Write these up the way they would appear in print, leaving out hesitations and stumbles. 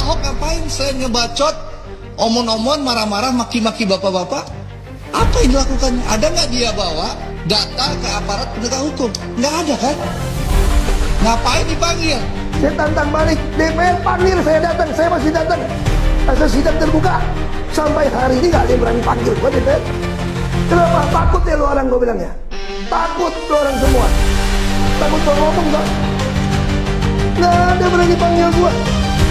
Ahok ngapain selain ngebacot, omon-omon, marah-marah, maki-maki bapak-bapak? Apa yang dilakukannya? Ada nggak dia bawa data ke aparat penegak hukum? Nggak ada kan? Ngapain dipanggil? Saya tantang balik, DPR panggil saya datang, saya masih datang. Asal sidang terbuka. Sampai hari ini nggak ada yang berani panggil gua DPR. Kenapa? Takut ya lu orang, gua bilangnya. Takut lu orang semua. Takut gua ngomong gak? Nggak ada berani panggil gua.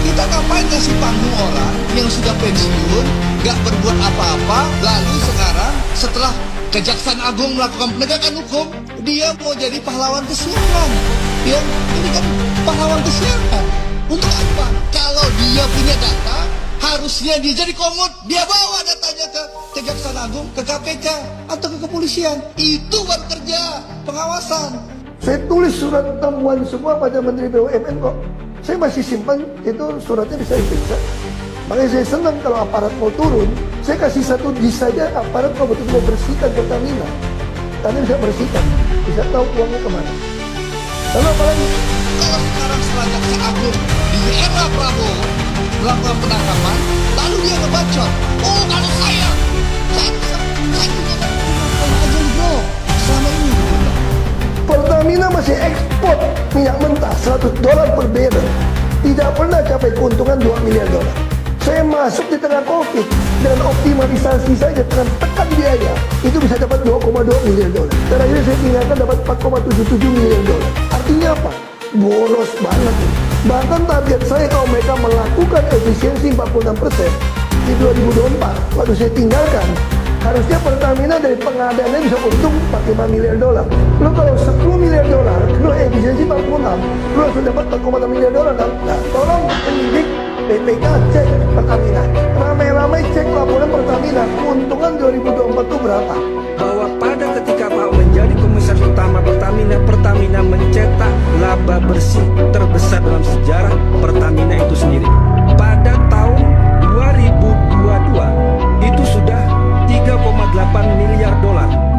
Kita ngapain kasih panggung orang yang sudah pensiun, gak berbuat apa-apa, lalu sekarang setelah Kejaksaan Agung melakukan penegakan hukum, dia mau jadi pahlawan kesiangan. Ya, ini kan pahlawan kesiangan. Untuk apa? Kalau dia punya data, harusnya dia jadi komut, dia bawa datanya ke Kejaksaan Agung, ke KPK, atau ke kepolisian. Itu baru kerja pengawasan. Saya tulis surat temuan semua pada Menteri BUMN kok. Saya masih simpan, itu suratnya bisa diperiksa. Makanya saya senang kalau aparat mau turun, saya kasih satu dis saja, aparat kalau betul-betul mau bersihkan Pertamina. Karena bisa bersihkan, bisa tahu uangnya kemana. Lalu apalagi? Kalau sekarang setelah Jaksa Agung di era Prabowo melakukan penangkapan, lalu dia ngebacot. Oh, kalau saya punya aja bro, selama ini. Pertamina masih ekspor minyak mentah $100 per barrel. Tidak pernah capai keuntungan $2 miliar. Saya masuk di tengah COVID dan optimalisasi saja dengan tekan biaya itu bisa dapat $2,2 miliar. Terakhir saya tinggalkan dapat $4,77 miliar. Artinya apa? Boros banget. Bahkan target saya kalau mereka melakukan efisiensi 46% di 2024 waktu saya tinggalkan, harusnya Pertamina dari pengadaannya bisa untung $45 miliar. Lo kalau $10 miliar, lo efisiensi 46, lo langsung dapat $4,6 miliar. Nah, tolong penyidik BPK cek Pertamina. Ramai-ramai cek laporan Pertamina. Keuntungan 2024 itu berapa? Bahwa pada ketika Pak menjadi komisaris utama Pertamina, Pertamina mencetak laba bersih terbesar dalam sejarah Pertamina itu sendiri. Pada tahun 2022 itu sudah $3,8 miliar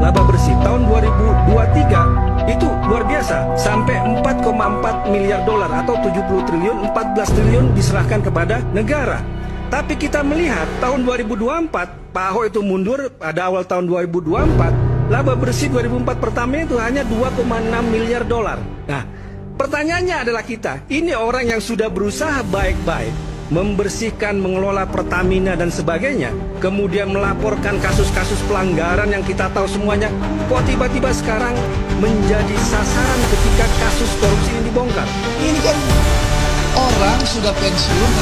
laba bersih. Tahun 2023 itu luar biasa, sampai $4,4 miliar atau 70 triliun, 14 triliun diserahkan kepada negara. Tapi kita melihat tahun 2024 Pak Ahok itu mundur pada awal tahun 2024, laba bersih 2004 Pertamina itu hanya $2,6 miliar. Nah, pertanyaannya adalah ini orang yang sudah berusaha baik-baik membersihkan, mengelola Pertamina dan sebagainya, kemudian melaporkan kasus-kasus pelanggaran yang kita tahu semuanya, kok tiba-tiba sekarang menjadi sasaran ketika kasus korupsi ini dibongkar? Ini kan orang sudah pensiun.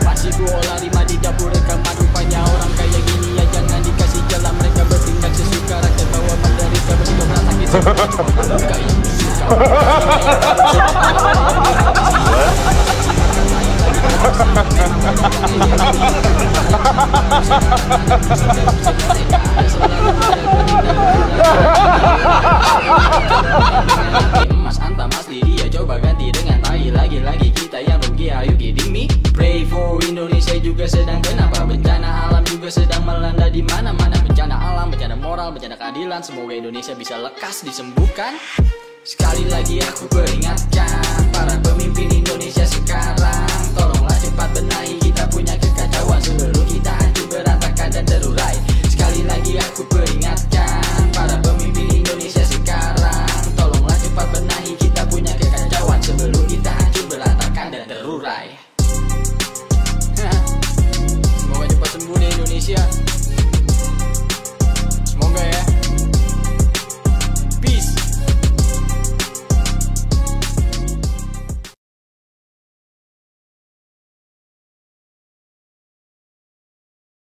Masih gua olah rima di dapur rekaman, rupanya orang kayak gini ya jangan dikasih jalan. Mereka bertindak sesuka, rakyat bawa menderita, berhidup sakit sebuah Mas Anta, Mas Lydia, coba ganti dengan tai. Lagi-lagi kita yang rugi, ayo kidding me. Pray for Indonesia juga sedang kenapa, bencana alam juga sedang melanda di mana-mana. Bencana alam, bencana moral, bencana keadilan, semoga Indonesia bisa lekas disembuhkan. Sekali lagi aku peringatkan para pemimpin Indonesia sekarang, tolonglah cepat benahi, kita punya kekacauan, seluruh kita hancur berantakan dan terurai. Sekali lagi aku peringatkan